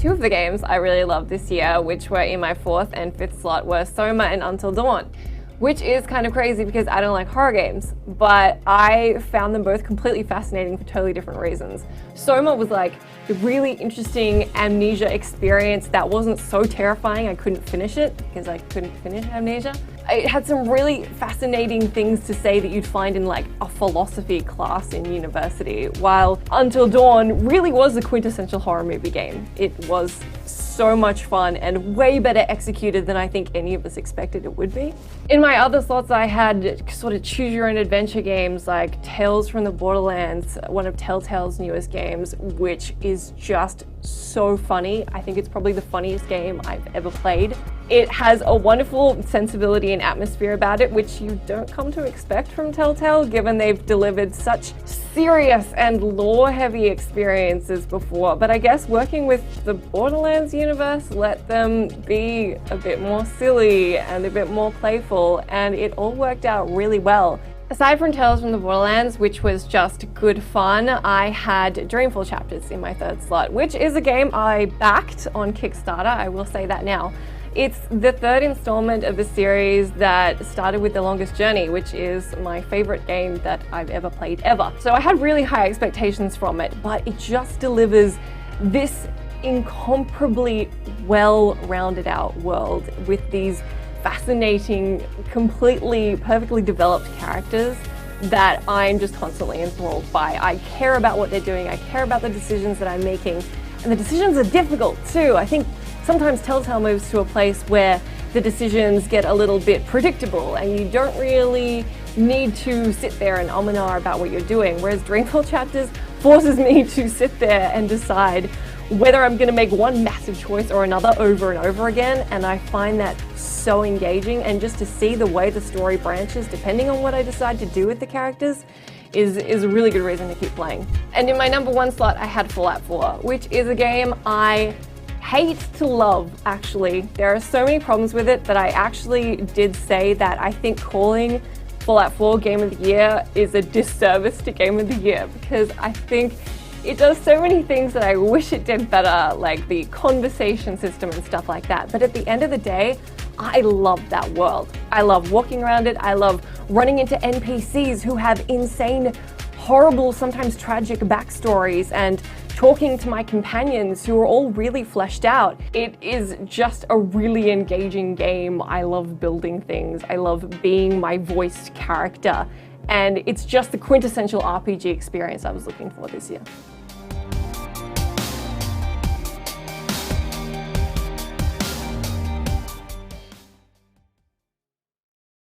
Two of the games I really loved this year, which were in my 4th and 5th slot, were Soma and Until Dawn, which is kind of crazy because I don't like horror games, but I found them both completely fascinating for totally different reasons. Soma was like a really interesting amnesia experience that wasn't so terrifying I couldn't finish it, because I couldn't finish Amnesia. It had some really fascinating things to say that you'd find in like a philosophy class in university, while Until Dawn really was a quintessential horror movie game. It was so much fun and way better executed than I think any of us expected it would be. In my other slots, I had sort of choose your own adventure games like Tales from the Borderlands, one of Telltale's newest games, which is just so funny. I think it's probably the funniest game I've ever played. It has a wonderful sensibility and atmosphere about it, which you don't come to expect from Telltale, given they've delivered such serious and lore-heavy experiences before. But I guess working with the Borderlands universe let them be a bit more silly and a bit more playful, and it all worked out really well. Aside from Tales from the Borderlands, which was just good fun, I had Dreamful Chapters in my 3rd slot, which is a game I backed on Kickstarter, I will say that now. It's the 3rd installment of a series that started with The Longest Journey, which is my favorite game that I've ever played ever. So I had really high expectations from it, but it just delivers this incomparably well-rounded out world with these fascinating, completely, perfectly developed characters that I'm just constantly enthralled by. I care about what they're doing, I care about the decisions that I'm making, and the decisions are difficult too. I think sometimes Telltale moves to a place where the decisions get a little bit predictable and you don't really need to sit there and and ah about what you're doing, whereas Dreamful Chapters forces me to sit there and decide whether I'm going to make one massive choice or another over and over again, and I find that so engaging, and just to see the way the story branches depending on what I decide to do with the characters is a really good reason to keep playing. And in my number 1 slot I had Fallout 4, which is a game I hate to love, actually. There are so many problems with it that I actually did say that I think calling Fallout 4 Game of the Year is a disservice to Game of the Year, because I think it does so many things that I wish it did better, like the conversation system and stuff like that. But at the end of the day, I love that world. I love walking around it. I love running into NPCs who have insane, horrible, sometimes tragic backstories, and talking to my companions who are all really fleshed out. It is just a really engaging game. I love building things. I love being my voiced character. And it's just the quintessential RPG experience I was looking for this year.